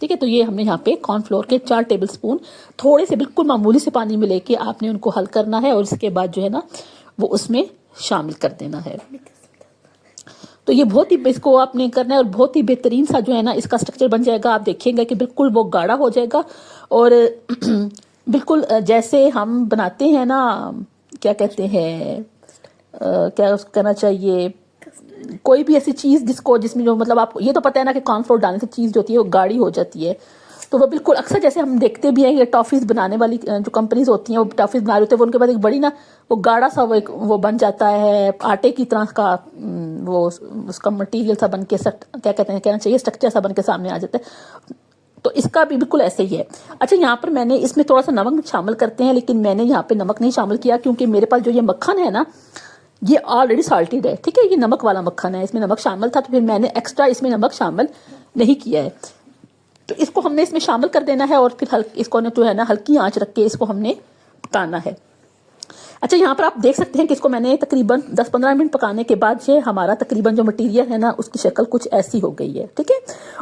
ٹھیک ہے. تو یہ ہم نے یہاں پہ کارن فلور کے 4 ٹیبل اسپون تھوڑے سے بالکل معمولی سے پانی میں لے کے آپ نے ان کو حل کرنا ہے اور اس کے بعد جو ہے نا وہ اس میں شامل کر دینا ہے. تو یہ بہت ہی اس کو آپ نے کرنا ہے اور بہت ہی بہترین سا جو ہے نا اس کا اسٹرکچر بن جائے گا. آپ دیکھیں گے کہ بالکل وہ گاڑھا ہو جائے گا اور بالکل جیسے ہم بناتے ہیں نا کیا کہتے ہیں کیا کرنا چاہیے کوئی بھی ایسی چیز جس میں جو مطلب آپ یہ تو پتہ ہے نا کہ کارن فلور ڈالنے سے چیز جو ہوتی ہے وہ گاڑھی ہو جاتی ہے. تو وہ بالکل اکثر جیسے ہم دیکھتے بھی ہیں یہ ٹافیز بنانے والی جو کمپنیز ہوتی ہیں وہ ٹافیز بنا رہے ہوتے ہیں وہ ان کے بعد ایک بڑی نا وہ گاڑھا سا وہ بن جاتا ہے آٹے کی طرح کا وہ اس کا مٹیریل سا بن کے کیا کہتے ہیں کہنا چاہیے اسٹرکچر سا بن کے سامنے آ جاتا ہے. تو اس کا بھی بالکل ایسے ہی ہے. اچھا یہاں پر میں نے اس میں تھوڑا سا نمک شامل کرتے ہیں لیکن میں نے یہاں پہ نمک نہیں شامل کیا کیونکہ میرے پاس جو یہ مکھن ہے نا یہ آلریڈی سالٹیڈ ہے. ٹھیک ہے یہ نمک والا مکھن ہے اس میں نمک شامل تھا تو پھر میں نے ایکسٹرا اس میں نمک شامل نہیں کیا ہے. تو اس کو ہم نے اس میں شامل کر دینا ہے اور پھر اس کو جو ہے نا ہلکی آنچ رکھ کے اس کو ہم نے پکانا ہے. اچھا یہاں پر آپ دیکھ سکتے ہیں کہ اس کو میں نے تقریباً 10-15 منٹ پکانے کے بعد یہ ہمارا تقریباً جو مٹیریل ہے نا اس کی شکل کچھ ایسی ہو گئی ہے. ٹھیک ہے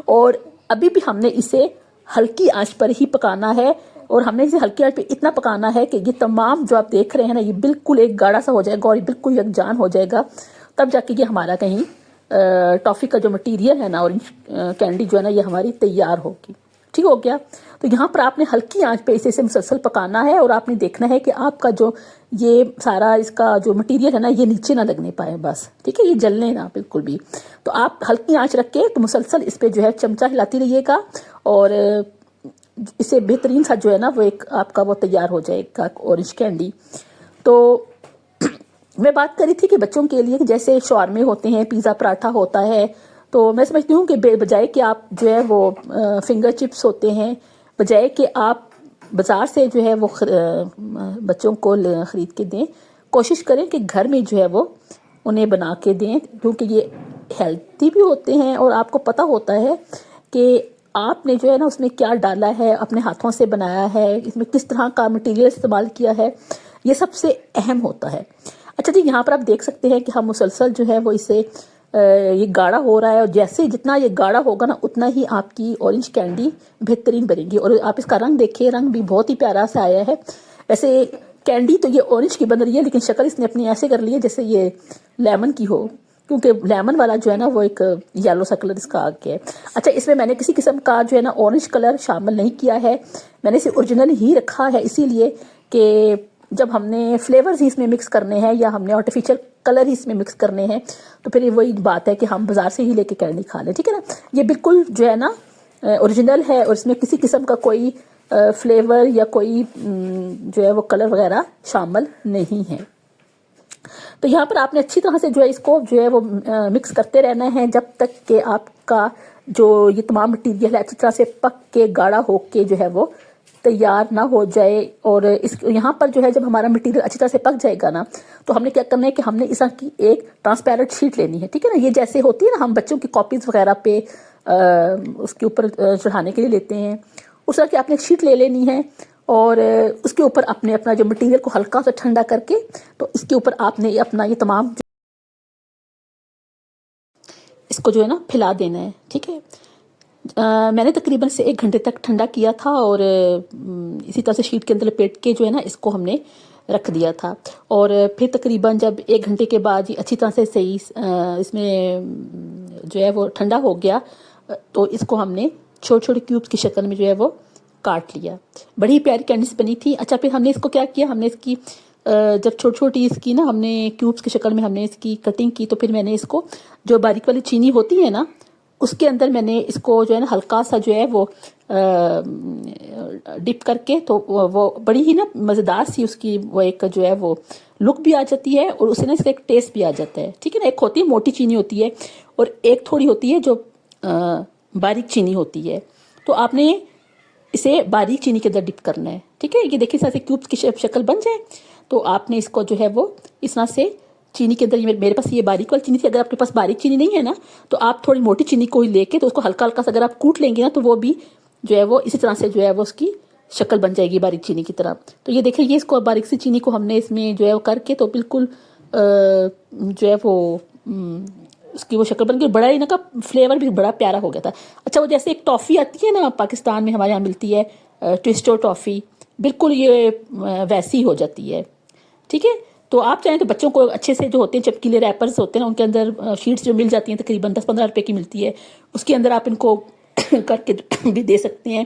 اور ابھی بھی ہم نے اسے ہلکی آنچ پر ہی پکانا ہے اور ہم نے اسے ہلکی آنچ پہ اتنا پکانا ہے کہ یہ تمام جو آپ دیکھ رہے ہیں نا یہ بالکل ایک گاڑھا سا ہو جائے گا اور یہ بالکل یکجان ہو جائے گا. تب جا کے یہ ہمارا کہیں ٹافی کا جو مٹیریل ہے نا اورنج کینڈی جو ہے نا یہ ہماری تیار ہوگی. ٹھیک ہو گیا. تو یہاں پر آپ نے ہلکی آنچ پہ اسے مسلسل پکانا ہے اور آپ نے دیکھنا ہے کہ آپ کا جو یہ سارا اس کا جو مٹیریل ہے نا یہ نیچے نہ لگنے پائے بس. ٹھیک ہے یہ جلنے نہ بالکل بھی. تو آپ ہلکی آنچ رکھ کے تو مسلسل اس پہ جو ہے چمچہ ہلاتی رہیے گا اور اسے بہترین سا جو ہے نا وہ ایک آپ کا وہ تیار ہو جائے گا اورنج کینڈی. تو میں بات کری تھی کہ بچوں کے لیے جیسے شاورمے ہوتے ہیں پیزا پراٹھا ہوتا ہے تو میں سمجھتی ہوں کہ بجائے کہ آپ جو ہے وہ فنگر چپس ہوتے ہیں بجائے کہ آپ بازار سے جو ہے وہ بچوں کو خرید کے دیں کوشش کریں کہ گھر میں جو ہے وہ انہیں بنا کے دیں کیونکہ یہ ہیلتھی بھی ہوتے ہیں اور آپ کو پتہ ہوتا ہے کہ آپ نے جو ہے نا اس میں کیا ڈالا ہے اپنے ہاتھوں سے بنایا ہے اس میں کس طرح کا مٹیریل استعمال کیا ہے یہ سب سے اہم ہوتا ہے. اچھا جی یہاں پر آپ دیکھ سکتے ہیں کہ ہم مسلسل جو ہے وہ اسے یہ گاڑھا ہو رہا ہے اور جیسے جتنا یہ گاڑھا ہوگا نا اتنا ہی آپ کی اورنج کینڈی بہترین بنے گی. اور آپ اس کا رنگ دیکھیں رنگ بھی بہت ہی پیارا سے آیا ہے. ویسے کینڈی تو یہ اورنج کی بن رہی ہے لیکن شکل اس نے اپنی ایسے کر لی ہے جیسے یہ لیمن کی ہو کیونکہ لیمن والا جو ہے نا وہ ایک یلو سا کلر اس کا آ گیا ہے. اچھا اس میں نے کسی قسم کا جو ہے نا اورنج کلر شامل نہیں کیا ہے میں نے اسے اوریجنل ہی رکھا ہے اسی لیے کہ جب ہم نے فلیورز ہی اس میں مکس کرنے ہیں یا ہم نے آرٹیفیشل کلر ہی اس میں مکس کرنے ہیں تو پھر وہی بات ہے کہ ہم بازار سے ہی لے کے کینڈی کھا لیں. ٹھیک ہے نا یہ بالکل جو ہے نا اوریجنل ہے اور اس میں کسی قسم کا کوئی فلیور یا کوئی جو ہے وہ کلر وغیرہ شامل نہیں ہے. تو یہاں پر آپ نے اچھی طرح سے جو ہے اس کو جو ہے وہ مکس کرتے رہنا ہے جب تک کہ آپ کا جو یہ تمام مٹیریل ہے اچھی طرح سے پک کے گاڑھا ہو کے جو ہے وہ تیار نہ ہو جائے. اور یہاں پر جو ہے جب ہمارا مٹیریل اچھی طرح سے پک جائے گا نا تو ہم نے کیا کرنا ہے کہ ہم نے اس کی ایک ٹرانسپیرنٹ شیٹ لینی ہے. ٹھیک ہے نا یہ جیسے ہوتی ہے نا ہم بچوں کی کاپیز وغیرہ پہ اس کے اوپر چڑھانے کے لیے لیتے ہیں اس طرح کی آپ نے ایک شیٹ لے لینی ہے اور اس کے اوپر اپنا جو مٹیریل کو ہلکا سا ٹھنڈا کر کے تو اس کے اوپر آپ نے اپنا یہ تمام اس کو جو ہے نا پھیلا دینا ہے. ٹھیک ہے میں نے تقریباً سے 1 گھنٹے تک ٹھنڈا کیا تھا اور اسی طرح سے شیٹ کے اندر لپیٹ کے جو ہے نا اس کو ہم نے رکھ دیا تھا. اور پھر تقریباً جب 1 گھنٹے کے بعد یہ اچھی طرح سے صحیح اس میں جو ہے وہ ٹھنڈا ہو گیا تو اس کو ہم نے چھوٹے چھوٹے کیوبس کی شکل میں جو ہے وہ کاٹ لیا. بڑی پیاری کینڈیز بنی تھی. اچھا پھر ہم نے اس کو کیا کیا ہم نے اس کی جب چھوٹی چھوٹی اس کی نا ہم نے کیوبس کی شکل میں ہم نے اس کی کٹنگ کی تو پھر میں نے اس کو جو باریک والی چینی ہوتی ہے نا اس کے اندر میں نے اس کو جو ہے نا ہلکا سا جو ہے وہ ڈپ کر کے تو وہ بڑی ہی نا مزیدار سی اس کی وہ ایک جو ہے وہ لک بھی آ جاتی ہے اور اسے نا اس کا ایک ٹیسٹ بھی آ جاتا ہے. ٹھیک ہے نا ایک ہوتی ہے موٹی چینی ہوتی ہے اور ایک تھوڑی ہوتی ہے جو باریک چینی ہوتی ہے تو آپ نے اسے باریک چینی کے اندر ڈپ کرنا ہے. ٹھیک ہے یہ دیکھیں اس طرح سے کیوبس کی شکل بن جائے تو آپ نے اس کو جو ہے وہ اس طرح سے چینی کے اندر میرے پاس یہ باریک والی چینی تھی. اگر آپ کے پاس باریک چینی نہیں ہے نا تو آپ تھوڑی موٹی چینی کو ہی لے کے تو اس کو ہلکا ہلکا سا اگر آپ کوٹ لیں گے نا تو وہ بھی جو ہے وہ اسی طرح سے جو ہے وہ اس کی شکل بن جائے گی باریک چینی کی طرح. تو یہ دیکھیں یہ اس کو باریک سی چینی کو ہم نے اس میں جو ہے وہ کر کے تو بالکل جو ہے وہ اس کی وہ شکل بن گئی، بڑا ہی نا کا فلیور بھی بڑا پیارا ہو گیا تھا. اچھا وہ جیسے ایک ٹافی آتی ہے نا پاکستان میں ہمارے یہاں ملتی ہے، ٹوسٹو ٹافی، بالکل یہ ویسی ہو جاتی ہے. ٹھیک ہے، تو آپ چاہیں تو بچوں کو اچھے سے جو ہوتے ہیں چپکیلے ریپرز ہوتے ہیں نا، ان کے اندر شیٹس جو مل جاتی ہیں تقریباً 10-15 روپے کی ملتی ہے، اس کے اندر آپ ان کو کر کے بھی دے سکتے ہیں.